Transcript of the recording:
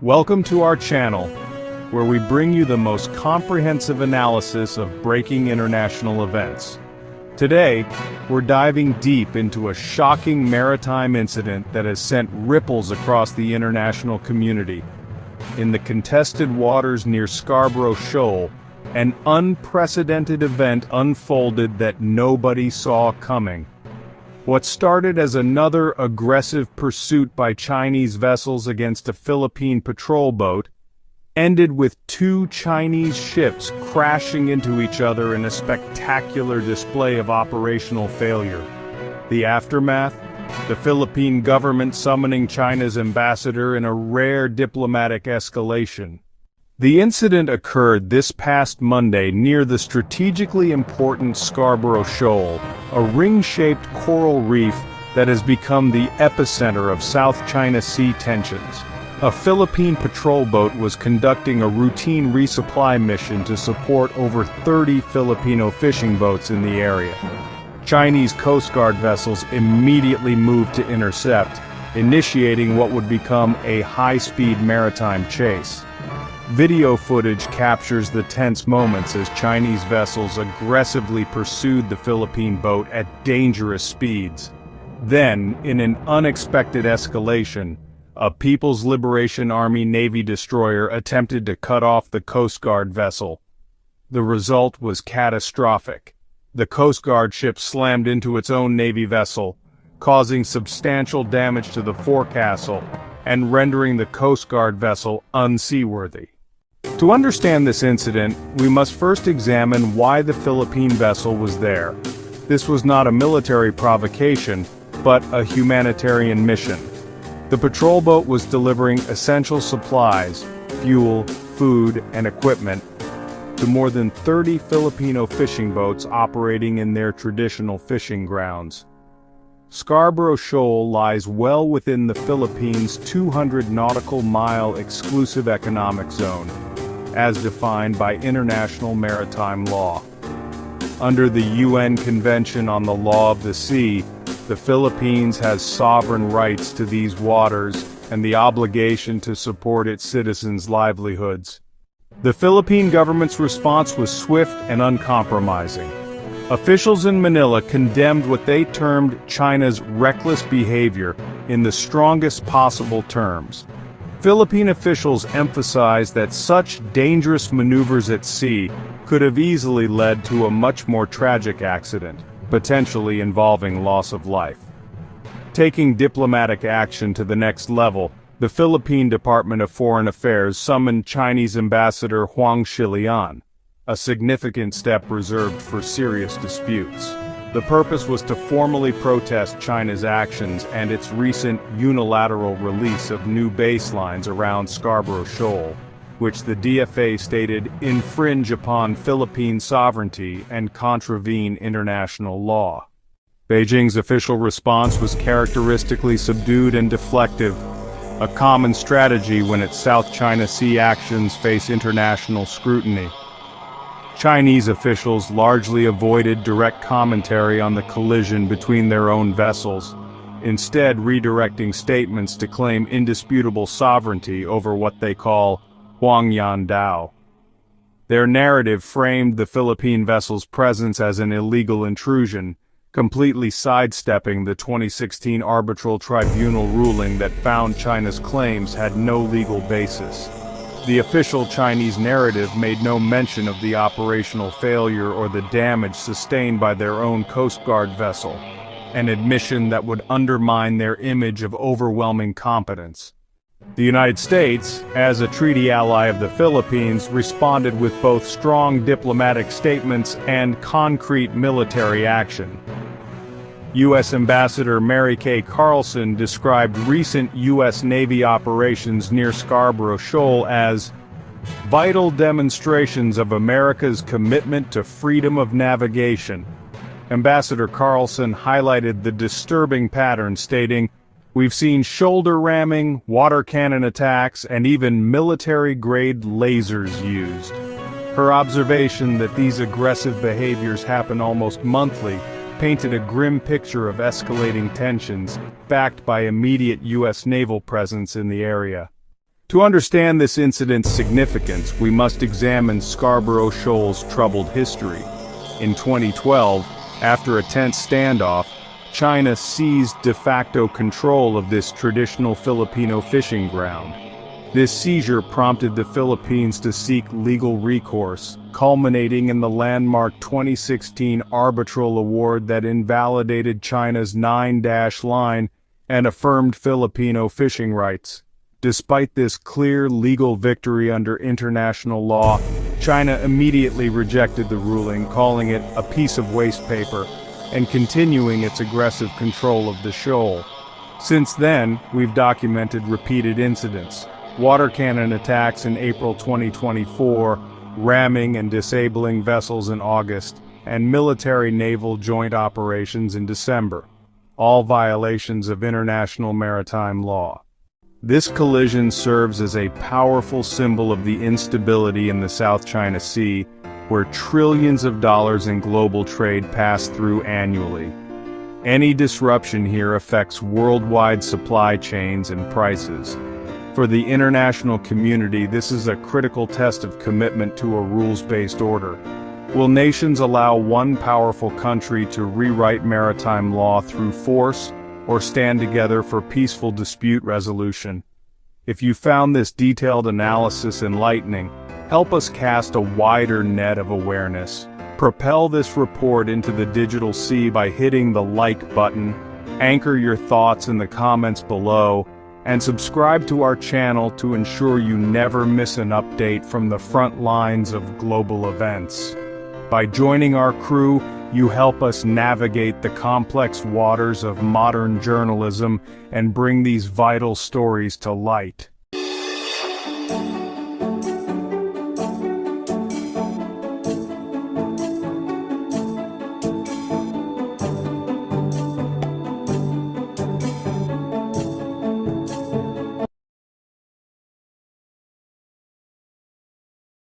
Welcome to our channel, where we bring you the most comprehensive analysis of breaking international events. Today, we're diving deep into a shocking maritime incident that has sent ripples across the international community. In the contested waters near Scarborough Shoal, an unprecedented event unfolded that nobody saw coming. What started as another aggressive pursuit by Chinese vessels against a Philippine patrol boat ended with two Chinese ships crashing into each other in a spectacular display of operational failure. The aftermath? The Philippine government summoning China's ambassador in a rare diplomatic escalation. The incident occurred this past Monday near the strategically important Scarborough Shoal, a ring-shaped coral reef that has become the epicenter of South China Sea tensions. A Philippine patrol boat was conducting a routine resupply mission to support over 30 Filipino fishing boats in the area. Chinese Coast Guard vessels immediately moved to intercept, initiating what would become a high-speed maritime chase. Video footage captures the tense moments as Chinese vessels aggressively pursued the Philippine boat at dangerous speeds. Then, in an unexpected escalation, a People's Liberation Army Navy destroyer attempted to cut off the Coast Guard vessel. The result was catastrophic. The Coast Guard ship slammed into its own Navy vessel, causing substantial damage to the forecastle and rendering the Coast Guard vessel unseaworthy. To understand this incident, we must first examine why the Philippine vessel was there. This was not a military provocation, but a humanitarian mission. The patrol boat was delivering essential supplies, fuel, food, and equipment to more than 30 Filipino fishing boats operating in their traditional fishing grounds. Scarborough Shoal lies well within the Philippines' 200 nautical mile exclusive economic zone, as defined by international maritime law. Under the UN Convention on the Law of the Sea, the Philippines has sovereign rights to these waters and the obligation to support its citizens' livelihoods. The Philippine government's response was swift and uncompromising. Officials in Manila condemned what they termed China's reckless behavior in the strongest possible terms. Philippine officials emphasized that such dangerous maneuvers at sea could have easily led to a much more tragic accident, potentially involving loss of life. Taking diplomatic action to the next level, the Philippine Department of Foreign Affairs summoned Chinese Ambassador Huang Shilian, a significant step reserved for serious disputes. The purpose was to formally protest China's actions and its recent unilateral release of new baselines around Scarborough Shoal, which the DFA stated infringe upon Philippine sovereignty and contravene international law. Beijing's official response was characteristically subdued and deflective, a common strategy when its South China Sea actions face international scrutiny. Chinese officials largely avoided direct commentary on the collision between their own vessels, instead redirecting statements to claim indisputable sovereignty over what they call Huangyan Dao. Their narrative framed the Philippine vessel's presence as an illegal intrusion, completely sidestepping the 2016 arbitral tribunal ruling that found China's claims had no legal basis. The official Chinese narrative made no mention of the operational failure or the damage sustained by their own Coast Guard vessel, an admission that would undermine their image of overwhelming competence. The United States, as a treaty ally of the Philippines, responded with both strong diplomatic statements and concrete military action. U.S. Ambassador Mary Kay Carlson described recent U.S. Navy operations near Scarborough Shoal as vital demonstrations of America's commitment to freedom of navigation. Ambassador Carlson highlighted the disturbing pattern, stating, "We've seen shoulder ramming, water cannon attacks, and even military-grade lasers used." Her observation that these aggressive behaviors happen almost monthly painted a grim picture of escalating tensions, backed by immediate U.S. naval presence in the area. To understand this incident's significance, we must examine Scarborough Shoal's troubled history. In 2012, after a tense standoff, China seized de facto control of this traditional Filipino fishing ground. This seizure prompted the Philippines to seek legal recourse, culminating in the landmark 2016 arbitral award that invalidated China's 9-dash line and affirmed Filipino fishing rights. Despite this clear legal victory under international law, China immediately rejected the ruling, calling it a piece of waste paper, and continuing its aggressive control of the shoal. Since then, we've documented repeated incidents: water cannon attacks in April 2024, ramming and disabling vessels in August, and military-naval joint operations in December, all violations of international maritime law. This collision serves as a powerful symbol of the instability in the South China Sea, where trillions of dollars in global trade pass through annually. Any disruption here affects worldwide supply chains and prices. For the international community, this is a critical test of commitment to a rules-based order. Will nations allow one powerful country to rewrite maritime law through force, or stand together for peaceful dispute resolution? If you found this detailed analysis enlightening, help us cast a wider net of awareness. Propel this report into the digital sea by hitting the like button, anchor your thoughts in the comments below, and subscribe to our channel to ensure you never miss an update from the front lines of global events. By joining our crew, you help us navigate the complex waters of modern journalism and bring these vital stories to light.